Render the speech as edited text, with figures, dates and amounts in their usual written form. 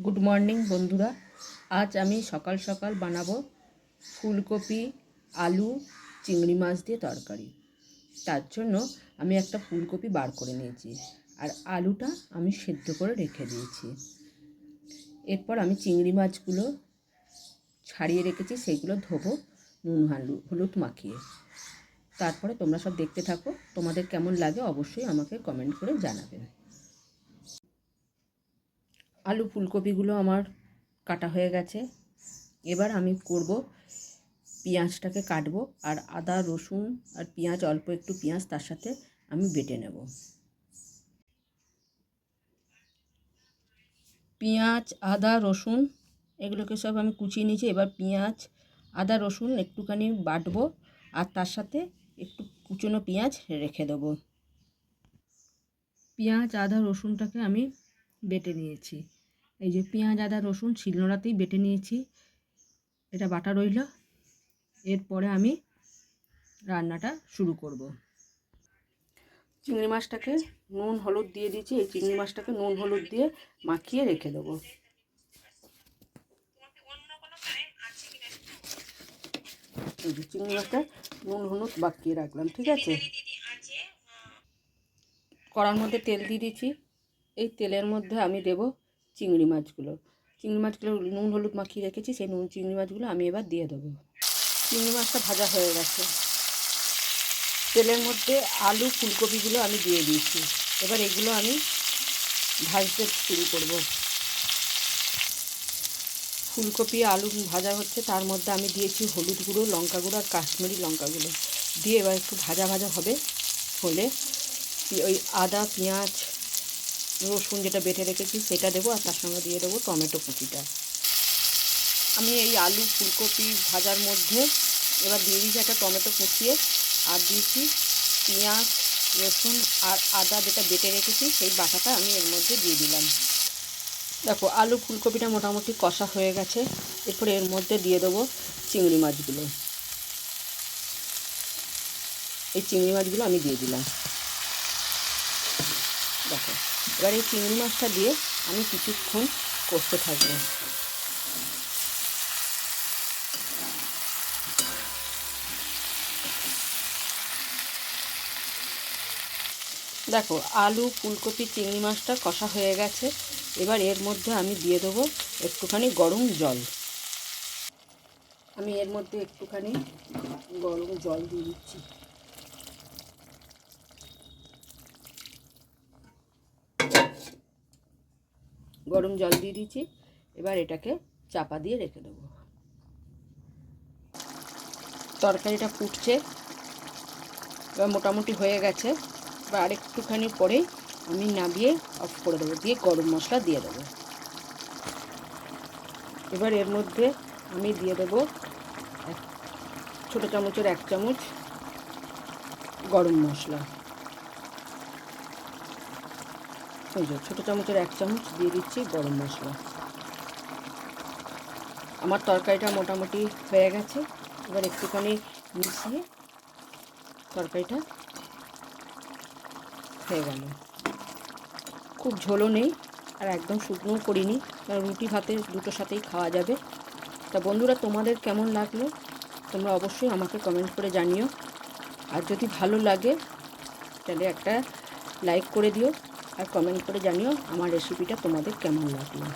Good morning বন্ধুরা। আজ আমি সকাল সকাল বানাবো ফুলকপি আলু চিংড়ি মাছ দিয়ে তরকারি। তার জন্য আমি একটা ফুলকপি বার করে নিয়েছি আর আলুটা আমি সেদ্ধ করে রেখে দিয়েছি। এরপর আমি চিংড়ি মাছগুলো ছাড়িয়ে রেখেছি, সেইগুলো ধোবো নুন হলুদ মাখিয়ে। তারপরে তোমরা সব দেখতে থাকো, তোমাদের কেমন লাগে অবশ্যই আমাকে কমেন্ট করে জানাবেন। আলু ফুলকপিগুলো আমার কাটা হয়ে গেছে। এবার আমি করব পেঁয়াজটাকে কাটবো, আর আদা রসুন আর পেঁয়াজ, অল্প একটু পেঁয়াজ তার সাথে আমি বেটে নেব। পেঁয়াজ আদা রসুন এগুলোকে সব আমি কুচিয়ে নিয়েছি। এবার পেঁয়াজ আদা রসুন একটুখানি বাটবো আর তার সাথে একটু কুচনো পেঁয়াজ রেখে দেবো। পেঁয়াজ আদা রসুনটাকে আমি বেটে নিয়েছি। এই যে পেঁয়াজ আদা রসুন শিলনোড়াতেই বেটে নিয়েছি, এটা বাটা রইল। এরপরে আমি রান্নাটা শুরু করব। চিংড়ি মাছটাকে নুন হলুদ দিয়ে দিয়েছি। এই চিংড়ি মাছটাকে নুন হলুদ দিয়ে মাখিয়ে রেখে দেবো। এই যে চিংড়ি মাছটা নুন হলুদ মাখিয়ে রাখলাম, ঠিক আছে। কড়ার মধ্যে তেল দিয়ে দিয়েছি। এই তেলের মধ্যে আমি দেব চিংড়ি মাছগুলো নুন হলুদ মাখিয়ে রেখেছি, সেই চিংড়ি মাছগুলো আমি এবার দিয়ে দেবো। চিংড়ি মাছটা ভাজা হয়ে গেছে। তেলের মধ্যে আলু ফুলকপিগুলো আমি দিয়ে দিয়েছি। এবার এগুলো আমি ভাজতে শুরু করব। ফুলকপি আলু ভাজা হচ্ছে, তার মধ্যে আমি দিয়েছি হলুদ গুঁড়ো, লঙ্কা গুঁড়ো আর কাশ্মীরি লঙ্কা গুঁড়ো দিয়ে এবার একটু ভাজা ভাজা হলে ওই আদা পেঁয়াজ রসুন যেটা বেটে রেখেছি সেটা দেবো, আর তার সঙ্গে দিয়ে দেবো টমেটো কুচিটা। আমি এই আলু ফুলকপি ভাজার মধ্যে এবার দিয়ে দিয়েছি একটা টমেটো কুচিয়ে, আর দিয়েছি পেঁয়াজ রসুন আর আদা যেটা বেটে রেখেছি সেই বাটাটা আমি এর মধ্যে দিয়ে দিলাম। দেখো আলু ফুলকপিটা মোটামুটি কষা হয়ে গেছে। এরপরে এর মধ্যে দিয়ে দেবো চিংড়ি মাছগুলো। এই চিংড়ি মাছগুলো আমি দিয়ে দিলাম। দেখো এবার এই চিংড়ি মাছটা দিয়ে আমি কিছুক্ষণ কষতে থাকবো। দেখো আলু ফুলকপি চিংড়ি মাছটা কষা হয়ে গেছে। এবার এর মধ্যে আমি দিয়ে দেবো একটুখানি গরম জল। আমি এর মধ্যে একটুখানি গরম জল দিয়ে দিচ্ছি। গরম জল দিয়ে দিচ্ছি। এবার এটাকে চাপা দিয়ে রেখে দেবো। তরকারিটা ফুটছে, এবার মোটামুটি হয়ে গেছে। এবার আরেকটুখানি পরেই আমি নামিয়ে অফ করে দেবো, দিয়ে গরম মশলা দিয়ে দেবো। এবার এর মধ্যে আমি দিয়ে দেবো ছোটো চামচের 1 চামচ গরম মশলা। ওই যে ছোটো চামচের 1 চামচ দিয়ে দিচ্ছি গরম মশলা। আমার তরকারিটা মোটামুটি হয়ে গেছে। এবার একটুখানি মিশিয়ে তরকারিটা হয়ে গেল। খুব ঝোলও নেই আর একদম শুকনোও করিনি, কারণ রুটি ভাতে দুটোর সাথেই খাওয়া যাবে। তা বন্ধুরা, তোমাদের কেমন লাগলো তোমরা অবশ্যই আমাকে কমেন্ট করে জানিও। আর যদি ভালো লাগে তাহলে একটা লাইক করে দিও, আর কমেন্ট করে জানিও আমার রেসিপিটা তোমাদের কেমন লাগলো।